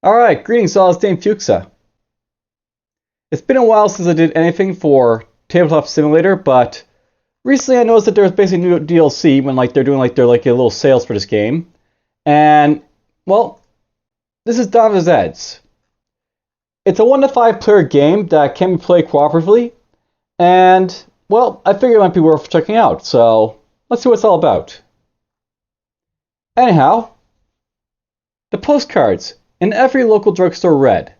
Alright, greetings all, it's DFuxa. It's been a while since I did anything for Tabletop Simulator, but recently I noticed that there was basically new DLC when they're doing their a little sales for this game. And well, this is Dawn of the Zeds. It's a 1 to 5 player game that can be played cooperatively, and well, I figured it might be worth checking out, so let's see what it's all about. Anyhow, the postcards in every local drugstore read,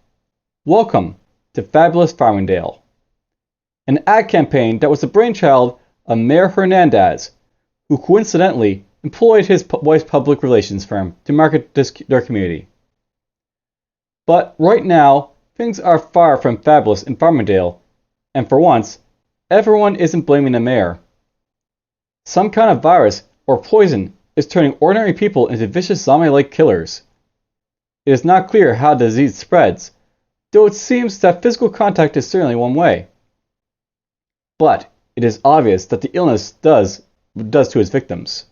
"Welcome to Fabulous Farmingdale." An ad campaign that was the brainchild of Mayor Hernandez, who coincidentally employed his wife's public relations firm to market their community. But right now, things are far from fabulous in Farmingdale, and for once, everyone isn't blaming the mayor. Some kind of virus or poison is turning ordinary people into vicious zombie-like killers. It is not clear how the disease spreads, though it seems that physical contact is certainly one way. But it is obvious that the illness does to its victims.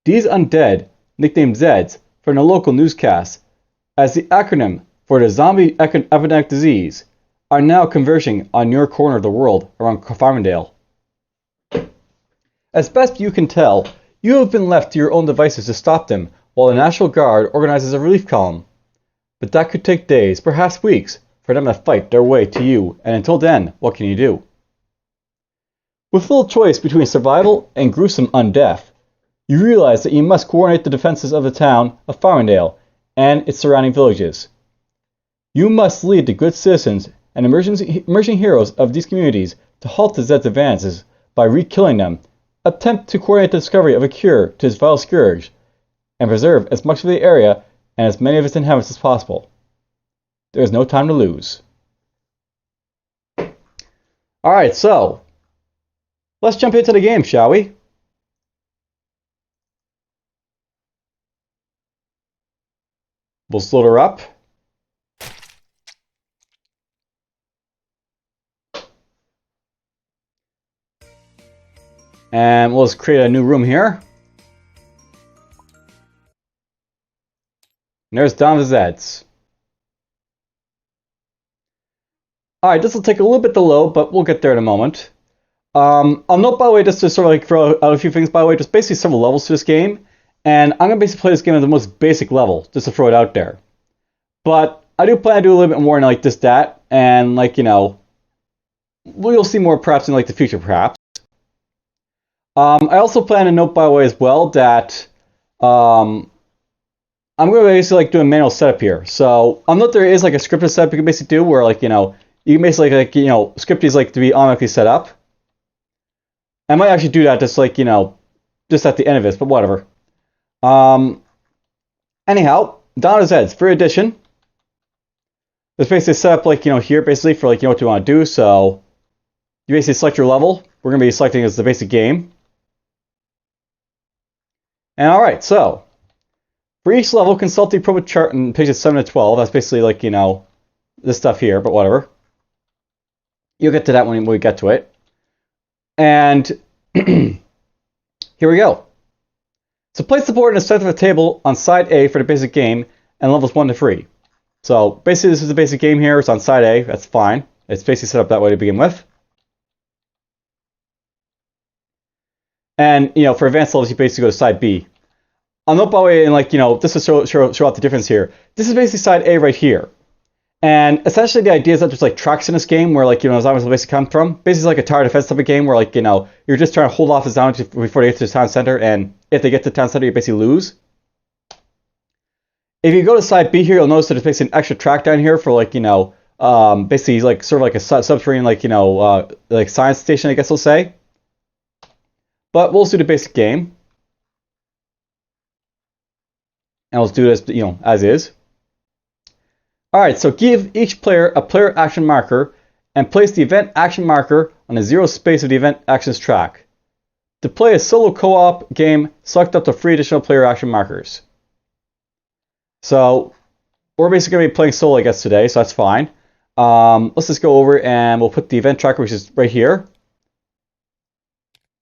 These undead, nicknamed Zeds from the local newscasts as the acronym for the zombie epidemic disease, are now converging on your corner of the world around Farmingdale. As best you can tell, you have been left to your own devices to stop them while the National Guard organizes a relief column. But that could take days, perhaps weeks, for them to fight their way to you, and until then, what can you do? With little choice between survival and gruesome undeath, you realize that you must coordinate the defenses of the town of Farmingdale and its surrounding villages. You must lead the good citizens and emerging heroes of these communities to halt the Zed's advances by re-killing them, attempt to coordinate the discovery of a cure to this vile scourge, and preserve as much of the area and as many of its inhabitants as possible. There is no time to lose. Alright, so let's jump into the game, shall we? We'll load her up. And we'll just create a new room here. And there's Dawn of the Zeds. Alright, this will take a little bit to load, but we'll get there in a moment. I'll note, by the way, just to sort of throw out a few things, by the way, there's basically several levels to this game. And I'm going to basically play this game at the most basic level, just to throw it out there. But I do plan to do a little bit more in this, that, and we'll see more perhaps in the future, perhaps. I also plan to note, by the way, as well, that I'm going to basically do a manual setup here. So I'll note there is a scripted setup you can basically do where you can basically script these to be automatically set up. I might actually do that just just at the end of this, but whatever. Anyhow, Dawn of the Zeds, free edition. There's basically set up here basically for what you want to do. So you basically select your level. We're going to be selecting as the basic game. And alright, so for each level, consult the appropriate chart in pages 7 to 12. That's basically this stuff here, but whatever. You'll get to that when we get to it. And here we go. So place the board in the center of the table on side A for the basic game and levels 1 to 3. So basically this is the basic game here. It's on side A. That's fine. It's basically set up that way to begin with. And, for advanced levels, you basically go to side B. I'll note, by the way, and just to show out the difference here, this is basically side A right here. And essentially the idea is that there's tracks in this game where zombies will basically come from. Basically a tower defense type of game where you're just trying to hold off the zombies before they get to the town center, and if they get to the town center, you basically lose. If you go to side B here, you'll notice that there's basically an extra track down here for basically sort of a subterranean science station, I guess we'll say. But we'll do the basic game. And let's do this, as is. Alright, so give each player a player action marker and place the event action marker on the 0 space of the event actions track. To play a solo co-op game, select up to 3 additional player action markers. So, we're basically going to be playing solo, I guess, today, so that's fine. Let's just go over and we'll put the event tracker, which is right here.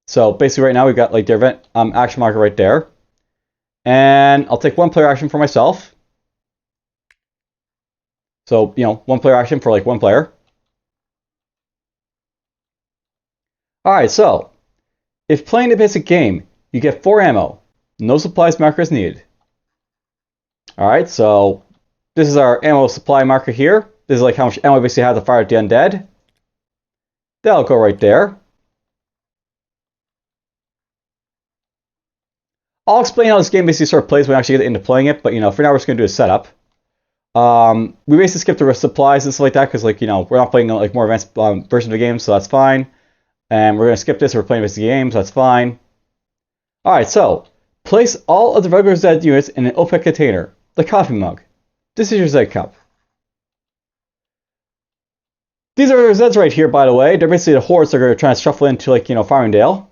So basically right now we've got the event action marker right there. And I'll take 1 player action for myself. So, one player action for like one player. Alright, so if playing the basic game, you get 4 ammo. No supplies marker is needed. Alright, so this is our ammo supply marker here. This is like how much ammo we basically have to fire at the undead. That'll go right there. I'll explain how this game basically sort of plays when we actually get into playing it, but for now we're just going to do a setup. We basically skip the supplies and stuff like that because we're not playing like more advanced version of the game, so that's fine. And we're going to skip this, we're playing basic game, so that's fine. Alright, so place all of the regular Zed units in an opaque container, the coffee mug. This is your Zed cup. These are our Zeds right here, by the way. They're basically the hordes that are trying to shuffle into Farmingdale.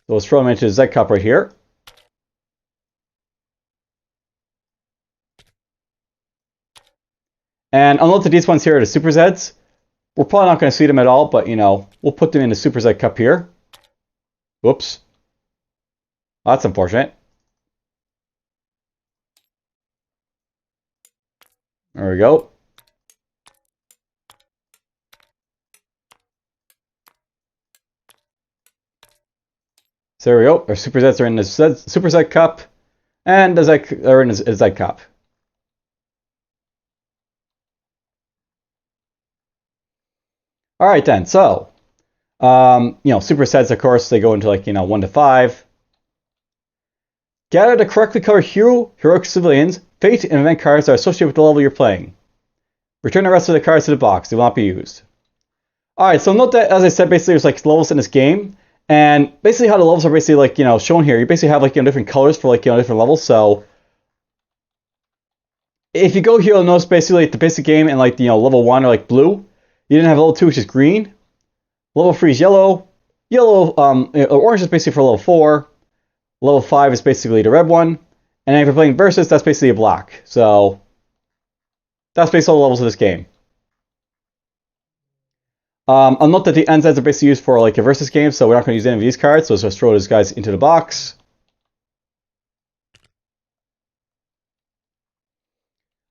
So let's throw them into the Zed cup right here. And I'll note that these ones here are the Super Zeds. We're probably not going to see them at all, but we'll put them in the Super Zed cup here. Whoops. Oh, that's unfortunate. There we go. So there we go. Our Super Zeds are in the Super Zed cup, and the Zed are in the Zed cup. All right then. So, Super Zeds, of course, they go into 1 to 5. Gather the correctly colored hero, heroic civilians, fate, and event cards that are associated with the level you're playing. Return the rest of the cards to the box. They will not be used. Alright, so note that, as I said, basically there's levels in this game. And basically how the levels are basically shown here. You basically have different colors for different levels. So if you go here, you'll notice basically the basic game and level 1 are blue. You didn't have level 2, which is green. Level 3 is yellow. Orange is basically for level 4. Level 5 is basically the red one. And then if you're playing Versus, that's basically a black. So that's basically all the levels of this game. I'll note that the NZs are basically used for a Versus game, so we're not going to use any of these cards. So let's just throw these guys into the box.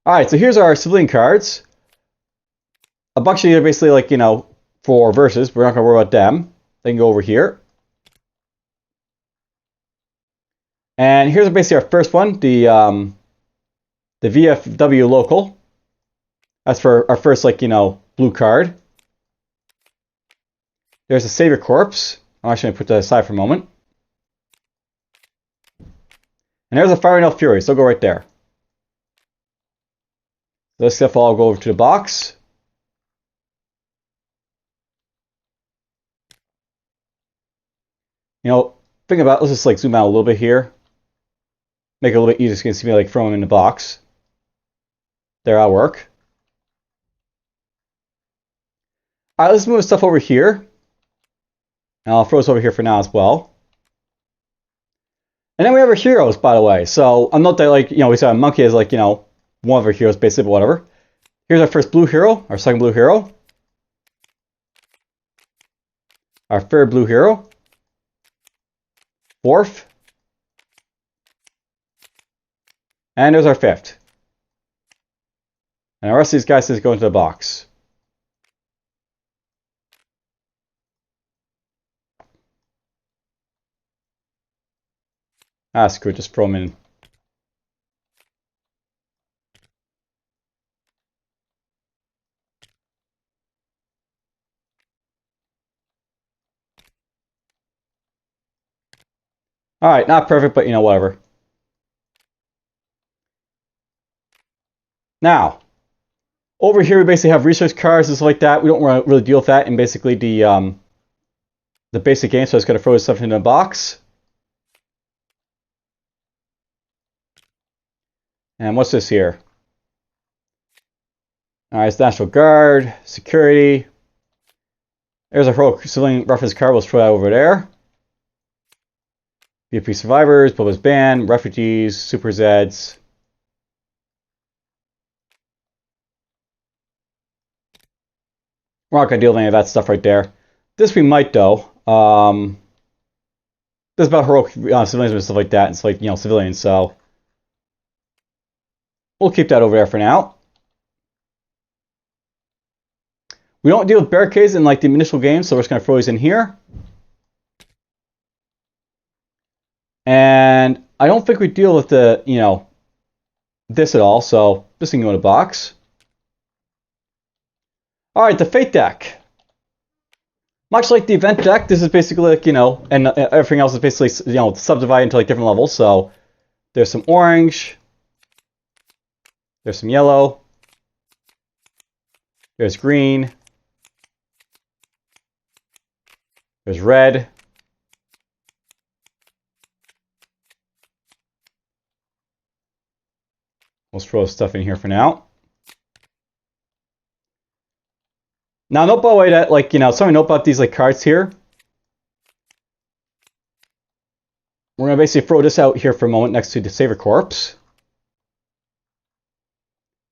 Alright, so here's our civilian cards. A bunch of these are basically for Versus, but we're not going to worry about them. They can go over here. And here's basically our first one, the VFW local. That's for our first blue card. There's a Savior Corpse. I'm actually going to put that aside for a moment. And there's a Farmingdale Fury, so go right there. This stuff all go over to the box. Think about, let's just zoom out a little bit here. Make it a little bit easier so you can see me throw them in the box. There, that'll work. Alright, let's move stuff over here. And I'll throw this over here for now as well. And then we have our heroes, by the way. So I'll note that we saw a monkey as one of our heroes, basically, but whatever. Here's our first blue hero, our second blue hero. Our third blue hero. Fourth. And there's our fifth. And the rest of these guys just go into the box. Ah, screw it, just throw them in. Alright, not perfect, but whatever. Now, over here we basically have research cards and stuff like that. We don't want to really deal with that in basically the basic game, so I just gotta throw this stuff into a box. And what's this here? Alright, it's National Guard, Security. There's a heroic civilian reference card, we'll throw that over there. VP Survivors, Bubba's Band, Refugees, Super Zeds. We're not going to deal with any of that stuff right there. This we might, though. This is about heroic civilians and stuff like that. It's civilians, so we'll keep that over there for now. We don't deal with barricades in like the initial game, so we're just gonna throw these in here. And I don't think we deal with the, you know, this at all, so this can go in a box. Alright, the Fate deck. Much like the event deck, this is basically like, you know, and everything else is basically, you know, subdivided into like different levels. So there's some orange, there's some yellow, there's green, there's red, we'll throw stuff in here for now. Now, note by the way that, like, you know, something note about these like cards here. We're gonna basically throw this out here for a moment next to the Saver Corpse.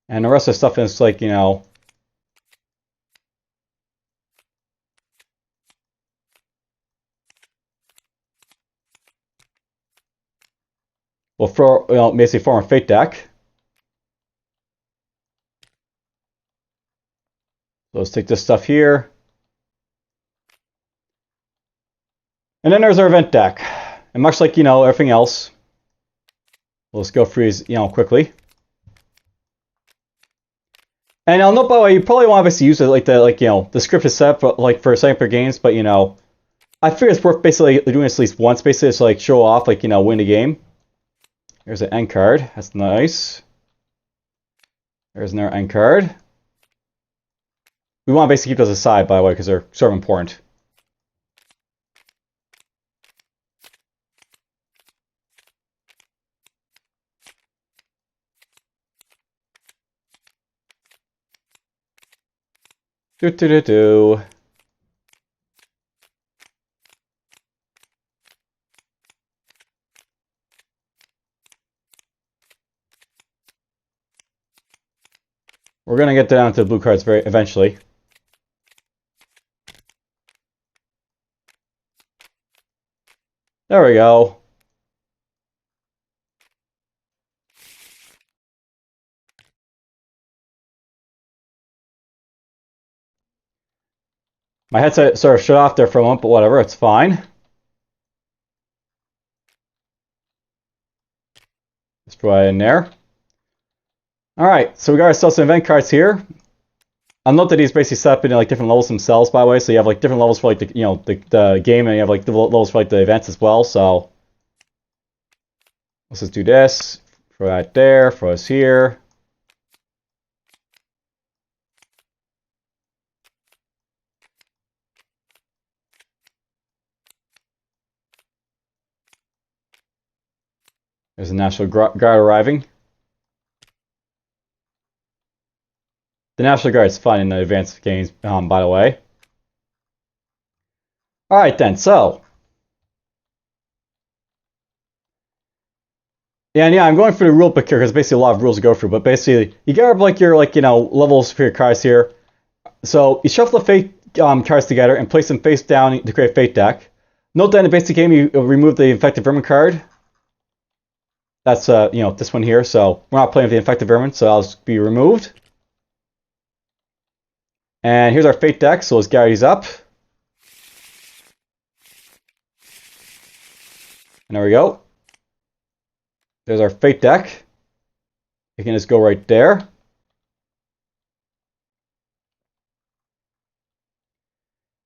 And the rest of the stuff is like, you know, we'll throw, you know, basically form a Fate deck. So let's take this stuff here. And then there's our event deck. And much like, you know, everything else, let's go through these, you know, quickly. And I'll note by the way, you probably want to obviously use it like the, like, you know, the script is set up like for setting up your games, but you know, I figure it's worth basically doing this at least once, basically to like show off, like, you know, win the game. There's an end card. That's nice. There's another end card. We want to basically keep those aside, by the way, because they're sort of important. Do. We're gonna get down to the blue cards very eventually. There we go. My headset sort of shut off there for a moment, but whatever, it's fine. Let's throw it in there. Alright, so we got ourselves some event cards here. I'll note that these basically set up in like different levels themselves, by the way. So you have like different levels for like the, you know, the game, and you have like the levels for like the events as well. So let's just do this. Throw that there, throw this here. There's a National Guard arriving. The National Guard is fun in the advanced games, by the way. Alright then, so. Yeah, and yeah, I'm going through the rule book here because basically a lot of rules to go through. But basically, you grab like your, like, you know, levels for your cards here. So you shuffle the Fate cards together and place them face down to create a Fate deck. Note that in the basic game you remove the Infected Vermin card. That's, you know, this one here. So we're not playing with the Infected Vermin, so that'll just be removed. And here's our Fate deck, so let's gather these up. And there we go. There's our Fate deck. You can just go right there.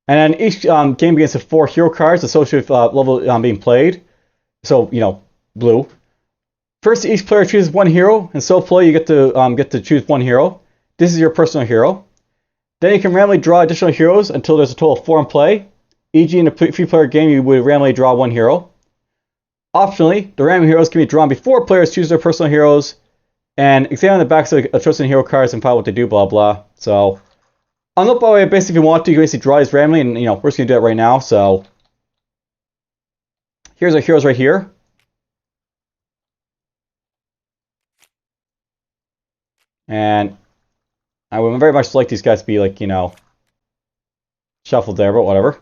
And then each game begins with 4 hero cards associated with level being played. So, you know, blue. First, each player chooses 1 hero, and so play you get to choose 1 hero. This is your personal hero. Then you can randomly draw additional heroes until there's a total of 4 in play. E.g. in a 3-player game, you would randomly draw 1 hero. Optionally, the random heroes can be drawn before players choose their personal heroes, and examine the backs of chosen hero cards and find what they do, blah blah. So, on the by the way, basically if you want to, you can basically draw these randomly, and you know, we're just gonna do that right now. So, here's our heroes right here. And I would very much like these guys to be like, you know, shuffled there, but whatever.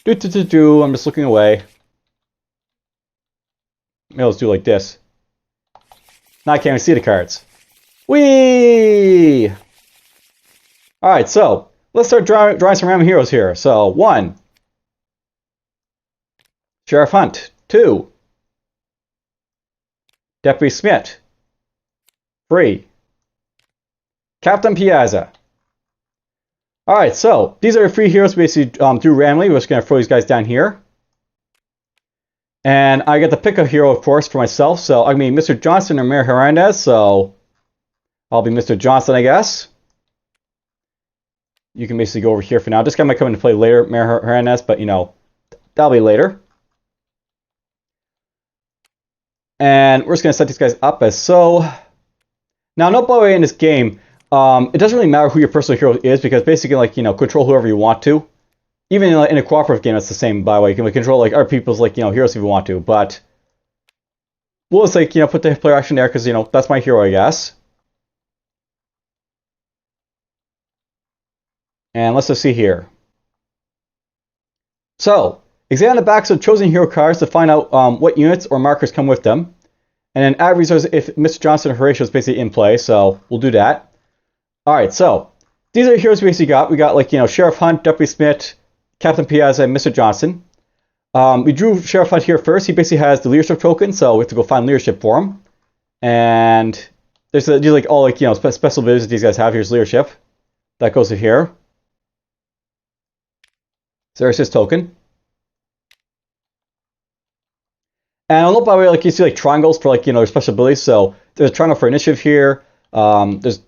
I'm just looking away. Maybe let's do like this. Now I can't even see the cards. Whee! Alright, so let's start drawing some random heroes here. So 1. Sheriff Hunt. 2. Deputy Smith. 3. Captain Piazza. Alright, so these are the 3 heroes we basically drew randomly. We're just going to throw these guys down here. And I get to pick a hero, of course, for myself. So I mean Mr. Johnson or Mayor Hernandez. So I'll be Mr. Johnson, I guess. You can basically go over here for now. This guy might come into play later, Mayor Hernandez, but you know, that'll be later. And we're just going to set these guys up as so. Now, note by the way, in this game, it doesn't really matter who your personal hero is, because basically, like, you know, control whoever you want to. Even in a cooperative game, it's the same, by the way. You can control, like, other people's, like, you know, heroes if you want to. But we'll just, like, you know, put the player action there, because, you know, that's my hero, I guess. And let's just see here. So, examine the backs of chosen hero cards to find out what units or markers come with them. And then add resources if Mr. Johnson or Horatio is basically in play, so we'll do that. Alright, so these are the heroes we basically got. We got, like, you know, Sheriff Hunt, Deputy Smith, Captain Piazza, and Mr. Johnson. We drew Sheriff Hunt here first. He basically has the leadership token, so we have to go find leadership for him. And there's like all, like, you know, special abilities that these guys have. Here's leadership. That goes to here. So there's his token. And I'll note by the way, like, you see like triangles for, like, you know, their special abilities. So there's a triangle for initiative here. There's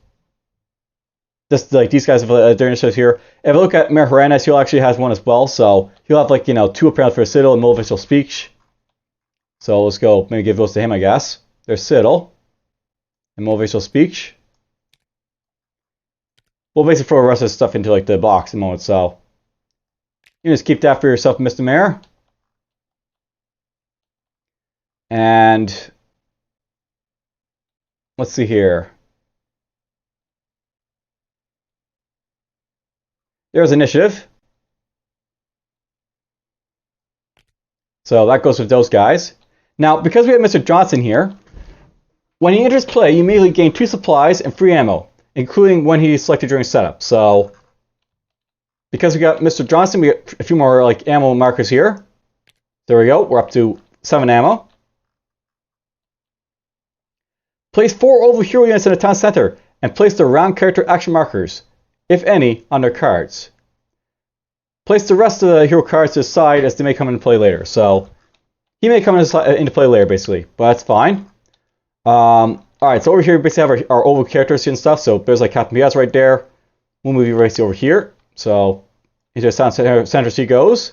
just like these guys have their initiatives here. If I look at Mayor Hernandez, he'll actually has one as well. So he'll have, like, you know, 2 apparently for Citadel and motivational speech. So let's go maybe give those to him, I guess. There's Citadel and motivational speech. We'll basically throw the rest of this stuff into, like, the box in a moment. So you just keep that for yourself, Mr. Mayor. And let's see here. There's initiative. So that goes with those guys. Now, because we have Mr. Johnson here, when he enters play, you immediately gain 2 supplies and 3 ammo, including when he's selected during setup. So because we got Mr. Johnson, we got a few more, like, ammo markers here. There we go. We're up to 7 ammo. Place 4 oval hero units in the town center and place the round character action markers, if any, on their cards. Place the rest of the hero cards to the side as they may come into play later. So he may come into play later, basically, but that's fine. Alright, so over here we basically have our oval characters and stuff. So there's, like, Captain Piazza right there. We'll move you right over here. So into the town center she goes.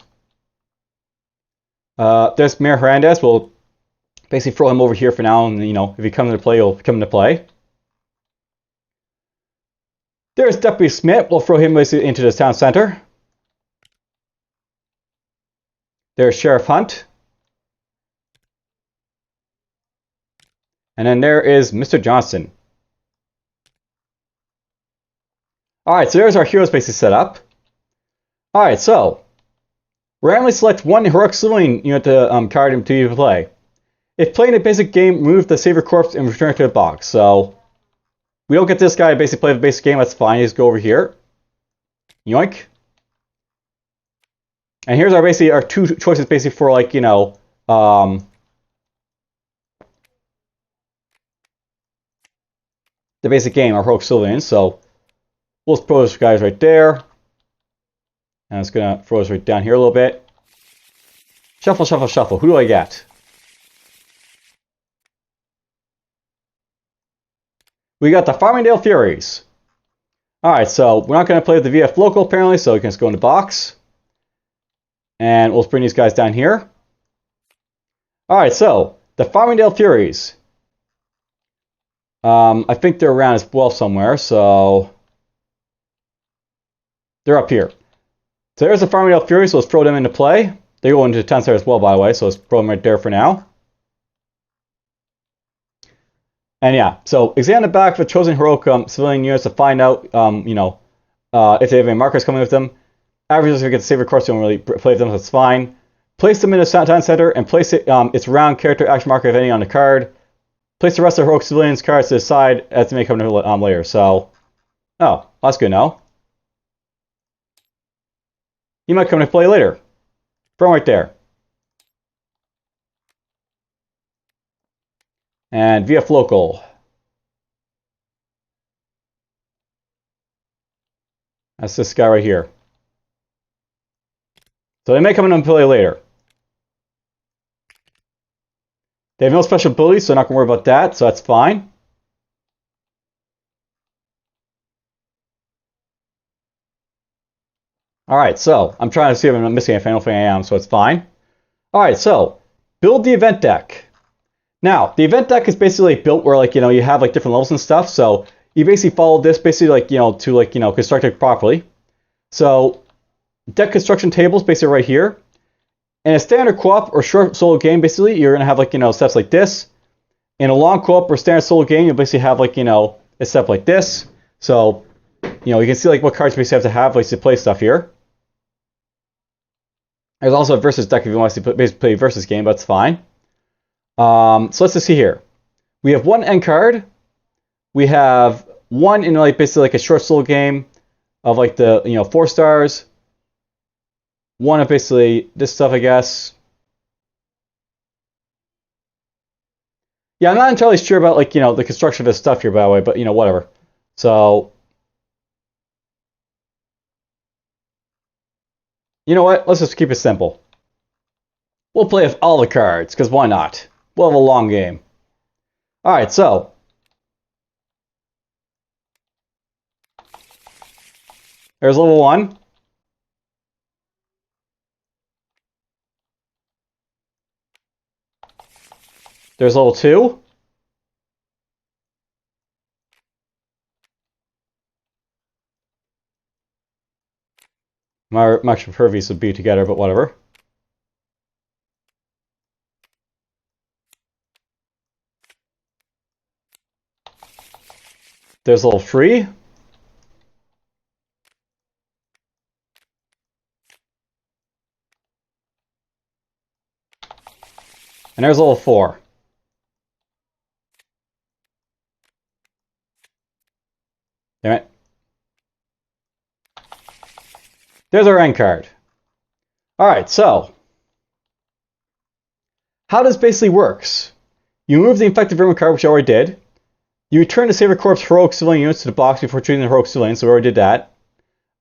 There's Mayor Hernandez. We'll basically throw him over here for now, and, you know, if he comes into play, he'll come into play. There's Deputy Smith. We'll throw him basically into the town center. There's Sheriff Hunt. And then there is Mr. Johnson. Alright, so there's our heroes basically set up. Alright, so randomly select 1 heroic civilian unit to card him to play. If playing a basic game, remove the savior corpse and return it to the box. So we don't get this guy to basically play the basic game, that's fine. Just go over here. Yoink. And here's our basically our 2 choices basically for, like, you know, the basic game, our heroic civilians. So we'll throw those guys right there. And it's gonna throw us right down here a little bit. Shuffle, shuffle, shuffle. Who do I get? We got the Farmingdale Furies. Alright, so we're not going to play with the VF local apparently, so we can just go in the box. And we'll bring these guys down here. Alright, so the Farmingdale Furies. I think they're around as well somewhere, so they're up here. So there's the Farmingdale Furies, so let's throw them into play. They go into the town center as well, by the way, so let's throw them right there for now. And yeah, so examine the back of the chosen heroic civilian units to find out, you know, if they have any markers coming with them. Averages if you get the savior course, you don't really play with them, so that's fine. Place them in the town center and place it, its round character action marker, if any, on the card. Place the rest of the heroic civilians cards to the side as they may come to later. So, oh, that's good now. You might come to play later. From right there. And VF local. That's this guy right here. So they may come in and play later. They have no special abilities, so I'm not going to worry about that, so that's fine. Alright, so I'm trying to see if I'm not missing anything. I don't think I am, so it's fine. Alright, so build the event deck. Now, the event deck is basically built where, like, you have like different levels and stuff, so you basically follow this basically like, to like, construct it properly. So deck construction tables basically right here. In a standard co-op or short solo game, basically, you're going to have like, steps like this. In a long co-op or standard solo game, you'll basically have like, a step like this. So, you can see like what cards you basically have to have like to play stuff here. There's also a versus deck if you want to basically play a versus game, but it's fine. So let's just see here. We have one end card. We have one in like basically like a short solo game of like the 4 stars. One of basically this stuff, I guess. Yeah, I'm not entirely sure about like the construction of this stuff here, by the way, but whatever. So you know what? Let's just keep it simple. We'll play with all the cards, because why not? We'll have a long game. Alright, so there's level 1. There's level 2. I'm not sure if these would be together, but whatever. There's level 3. And there's level 4. Damn it. There's our end card. Alright, so how this basically works. You move the infected vermin card, which I already did. You return the Saber Corps heroic civilian units to the box before treating the heroic civilians, so we already did that.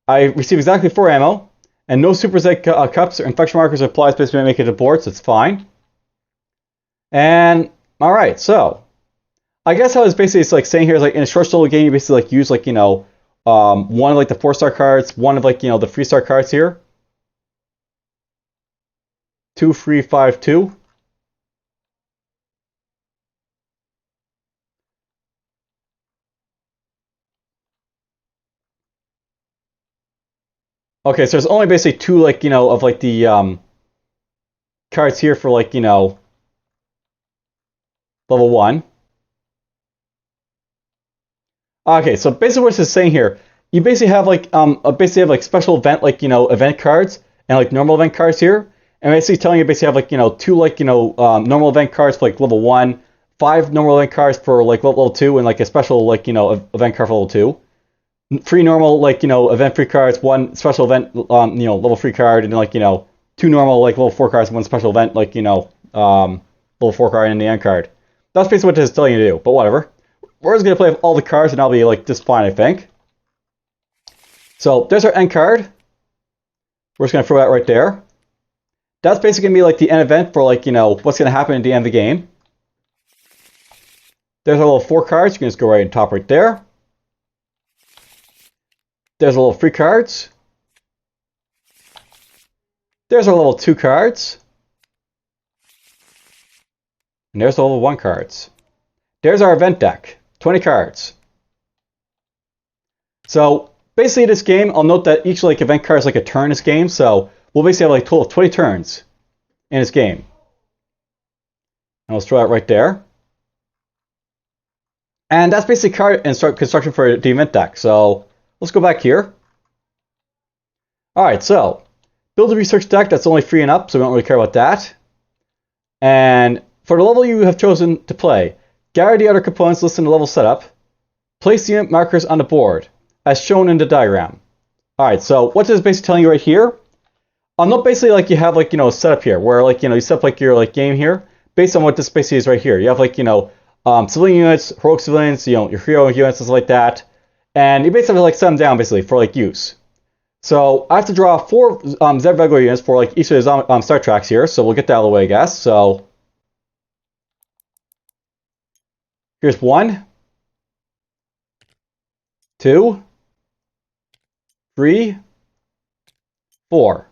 I receive exactly 4 ammo, and no Super Z cups or infection markers or applies basically make it to board, so it's fine. And alright, so I guess how it's basically it's like saying here is like in a short solo game you basically like use like one of like the 4-star cards, one of like the 3-star cards here. 2, 3, 5, 2. Okay, so there's only basically 2 like of like the cards here for like level 1. Okay, so basically what it's saying here, you basically have like special event like event cards and like normal event cards here, and basically telling you basically have like 2 like normal event cards for like level 1, 5 normal event cards for like level 2, and like a special like event card for level 2. 3 normal like event free cards, 1 special event level 3 card, and then like 2 normal like level 4 cards, 1 special event like level 4 card and the end card. That's basically what it's telling you to do, but whatever. We're just going to play with all the cards and I'll be like just fine, I think. So there's our end card. We're just going to throw that right there. That's basically going to be like the end event for like, what's going to happen at the end of the game. There's our level 4 cards. You can just go right on top right there. There's a level 3 cards. There's our level 2 cards. And there's the level 1 cards. There's our event deck. 20 cards. So basically this game, I'll note that each like event card is like a turn in this game, so we'll basically have like a total of 20 turns in this game. And let's throw that right there. And that's basically card and start construction for the event deck. So let's go back here. Alright, so build a research deck that's only 3 and up, so we don't really care about that. And for the level you have chosen to play, gather the other components listed in the level setup. Place the unit markers on the board, as shown in the diagram. Alright, so what this is basically telling you right here, not basically like you have like, setup here, where like, you set up like your like game here, based on what this basically is right here. You have like, civilian units, heroic civilians, your hero units, and stuff like that. And you basically have to like set them down basically for like use. So I have to draw 4 Zed regular units for like each of the start tracks here, so we'll get that out of the way, I guess. So here's 1, 2, 3, 4.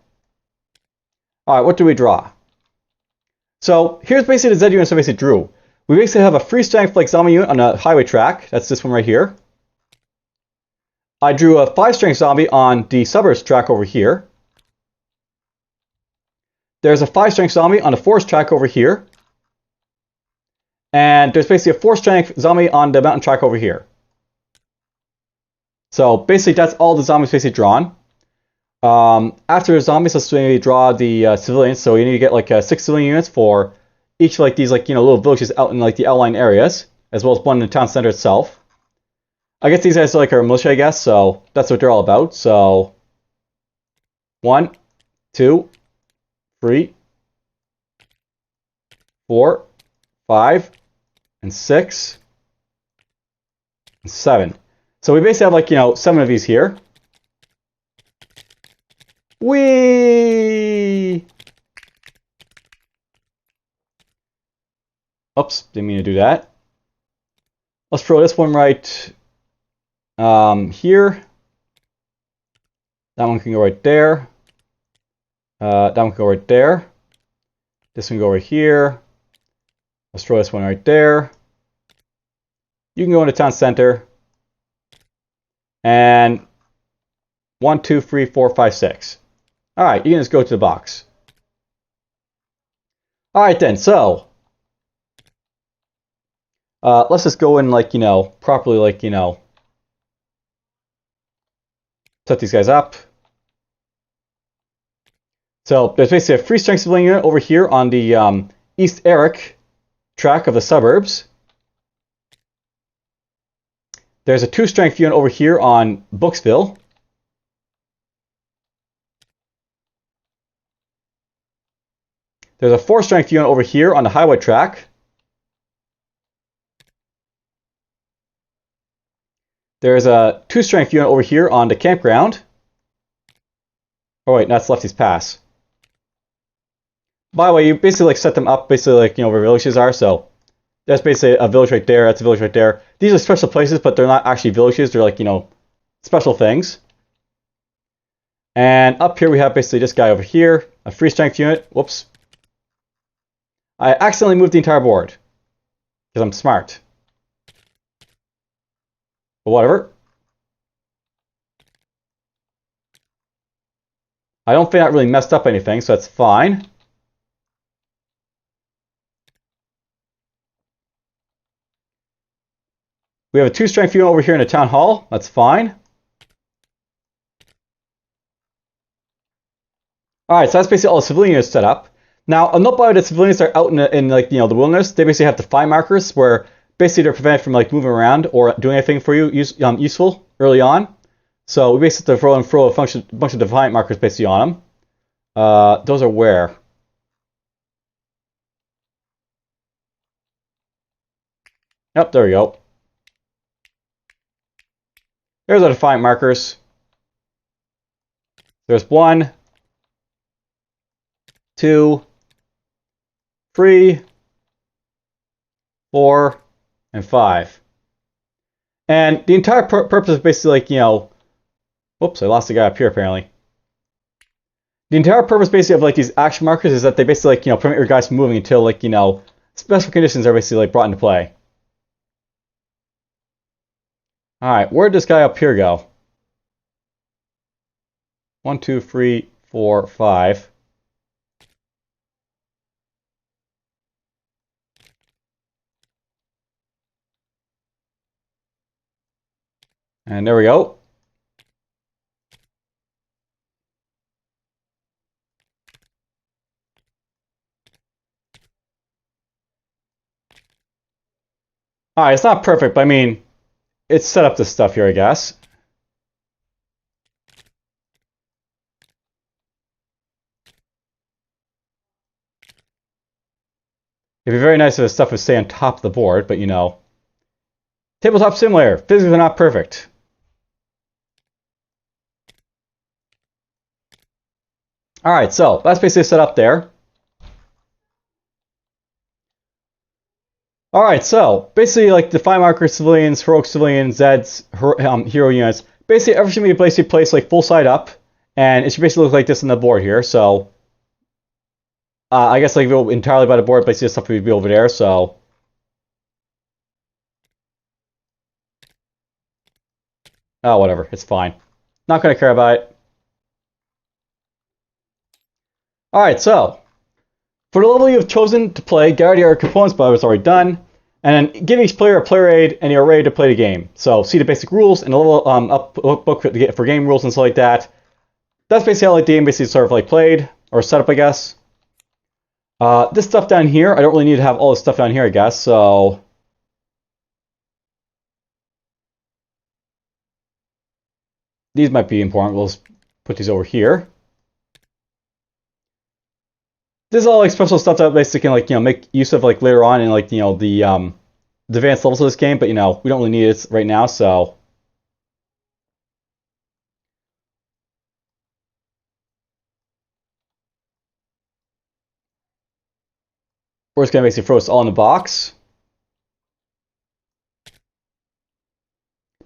Alright, what do we draw? So here's basically the Zed units I basically drew. We basically have a free strength like zombie unit on a highway track. That's this one right here. I drew a 5 strength zombie on the suburbs track over here. There's a 5 strength zombie on the forest track over here. And there's basically a 4 strength zombie on the mountain track over here. So basically that's all the zombies basically drawn. After the zombies, let's maybe draw the civilians. So you need to get like 6 civilian units for each of like these like little villages out in like the outlying areas, as well as one in the town center itself. I guess these guys are like our militia, I guess, so that's what they're all about. So 1, 2, 3, 4, 5, and 6, and 7. So we basically have like 7 of these here. Whee! Oops, didn't mean to do that. Let's throw this one right here. That one can go right there. That one can go right there. This one can go right here. Let's throw this one right there. You can go into town center. And 1, 2, 3, 4, 5, 6. Alright, you can just go to the box. Alright then, so let's just go in like, properly like, set these guys up. So there's basically a free strength civilian unit over here on the East Eric track of the suburbs. There's a 2 strength unit over here on Booksville. There's a 4 strength unit over here on the highway track. There's a 2 strength unit over here on the campground. Oh wait, that's Lefty's Pass. By the way, you basically like set them up basically like where villages are, so that's basically a village right there, that's a village right there. These are special places, but they're not actually villages, they're like, special things. And up here we have basically this guy over here, a free strength unit. Whoops. I accidentally moved the entire board. Because I'm smart. But whatever. I don't think that really messed up anything, so that's fine. We have a 2 strength unit over here in the town hall. That's fine. Alright, so that's basically all the civilian units set up. Now, a note by the civilians are out in like the wilderness. They basically have defiant markers where basically they're prevented from like moving around or doing anything for you useful early on. So we basically have to throw a bunch of defiant markers basically on them. Those are where? Yep, there we go. There's our defiant markers. There's 1, 2, 3, 4, and 5. And the entire purpose is basically like, whoops, I lost the guy up here apparently. The entire purpose basically of like these action markers is that they basically like, prevent your guys from moving until like, special conditions are basically like brought into play. Alright, where'd this guy up here go? 1, 2, 3, 4, 5. And there we go. Alright, it's not perfect, but I mean, it's set up this stuff here, I guess. It'd be very nice if the stuff would stay on top of the board, but you know. Tabletop Simulator. Physics are not perfect. Alright, so that's basically set up there. Alright, so basically like the 5 marker civilians, heroic civilians, Zeds, hero units. Basically everything should be basically placed like full side up. And it should basically look like this on the board here. So I guess like entirely by the board, basically this stuff would be over there, so. Oh, whatever, it's fine. Not gonna care about it. Alright, so for the level you have chosen to play, get out your components, but it's already done. And then give each player a player aid, and you're ready to play the game. So see the basic rules and a little up book for game rules and stuff like that. That's basically how like the game basically sort of like played or set up, I guess. This stuff down here, I don't really need to have all this stuff down here, I guess. So these might be important. We'll just put these over here. This is all like special stuff that basically can like make use of like later on in like the advanced levels of this game, but we don't really need it right now, so. We're just gonna basically throw this all in the box.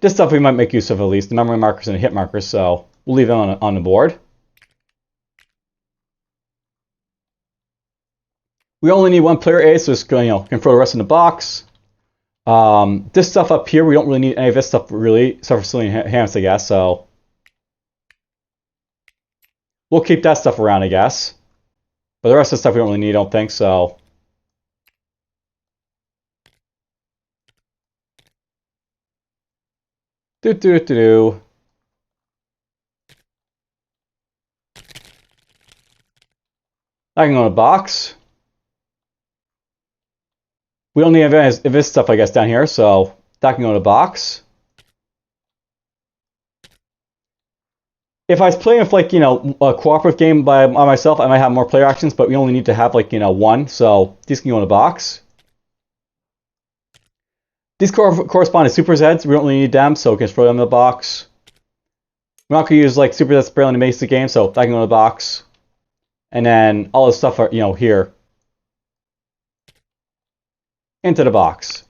This stuff we might make use of at least, the memory markers and the hit markers, so we'll leave them on the board. We only need one player aid, so just can throw the rest in the box. This stuff up here, we don't really need any of this stuff really, except for civilian hands, I guess, so. We'll keep that stuff around, I guess. But the rest of the stuff we don't really need, I don't think, so. That can go in a box. We don't need any of this stuff, I guess, down here, so that can go in a box. If I was playing with like a cooperative game by myself, I might have more player actions, but we only need to have like one, so these can go in a box. These correspond to super Zeds. We don't really need them, so we can just throw them in the box. We're not gonna use like super Zeds barely in the basic game, so that can go in the box. And then all this stuff are here into the box.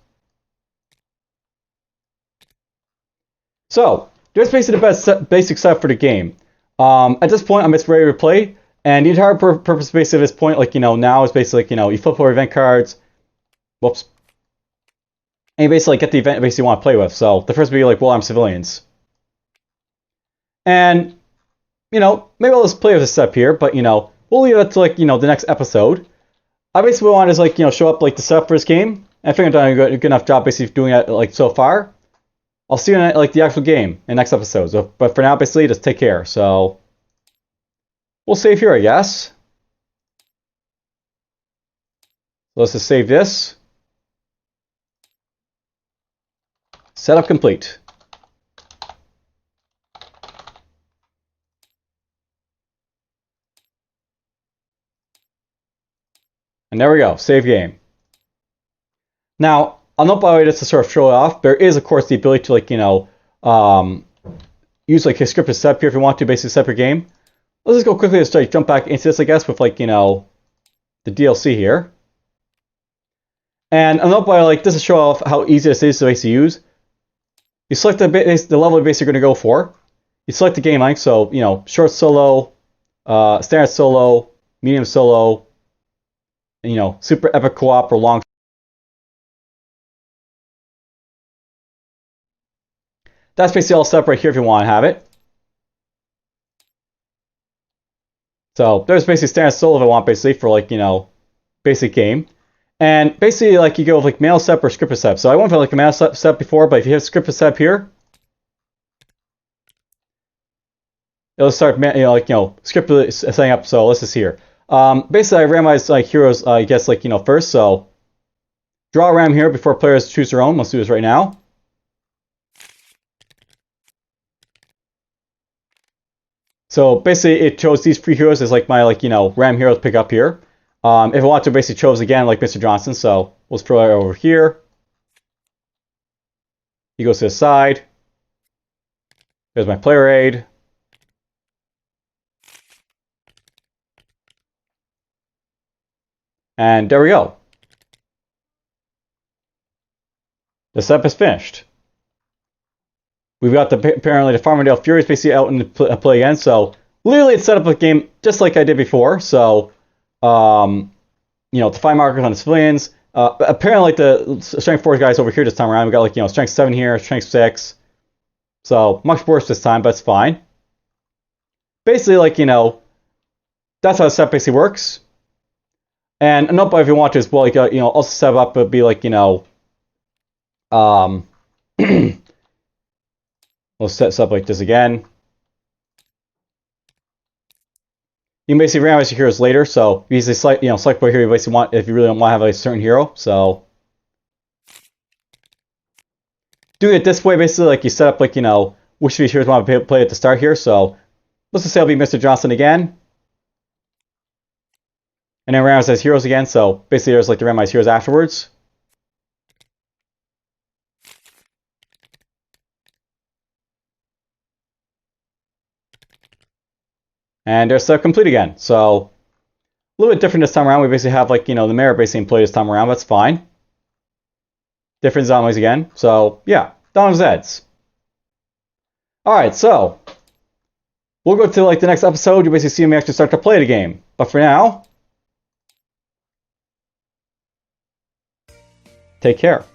So there's basically the basic setup for the game. At this point, I'm just ready to play, and the entire purpose basically of this point, like now is basically you flip over event cards. Whoops. And you basically get the event basically you want to play with. So the first would be like well-armed civilians. And maybe I'll just play with this step here, but we'll leave it to like the next episode. I basically want to like show up like the setup for this game. And I think I've done a good enough job basically doing it like so far. I'll see you in like the actual game in next episode. So, but for now, basically, just take care. So we'll save here, I guess. Let's just save this. Setup complete. And there we go, save game. Now, I'll note by the way, just to sort of show it off, there is of course the ability to like, use like a scripted setup here if you want to basically set up your game. Let's just go quickly and start jump back into this, I guess, with like, the DLC here. And I'll note by like this to show off how easy this is to basically use. You select the level you're basically going to go for. You select the game length, so short solo, standard solo, medium solo, super epic co-op or long. That's basically all set up right here if you want to have it. So there's basically standard solo if I want basically for like basic game. And basically, like, you go with, like, manual setup or scripted setup. So I went for, like, a manual setup before, but if you have scripted setup here, it'll start, scripted setting up. So let's just see here. Basically, I ran my, like, heroes, I guess, like, first. So draw a ram here before players choose their own. Let's do this right now. So basically, it chose these three heroes as like my ram hero to pick up here. If I want to, basically chose again like Mr. Johnson. So let's throw it over here. He goes to the side. There's my player aid. And there we go. The setup is finished. We've got apparently the Farmingdale Furies basically out in play again. So literally it's set up a game just like I did before. So, to find markers on the civilians. Apparently like the strength 4 guys over here this time around. We got strength 7 here, strength 6. So much worse this time, but it's fine. Basically that's how the setup basically works. And another point if you want to as well, you got also set up would be we'll set up like this again. You can basically randomize your heroes later, so you easily select what hero you basically want if you really don't want to have a certain hero. So doing it this way, basically you set up which of these heroes want to play at the start here. So let's just say it'll be Mr. Johnson again. And then randomize as heroes again, so basically there's the randomized heroes afterwards. And they're set complete again. So a little bit different this time around. We basically have the mayor basically in play this time around. That's fine. Different zombies again. So yeah, Dawn of Zeds. Alright, so we'll go to the next episode. You basically see me actually start to play the game. But for now, take care.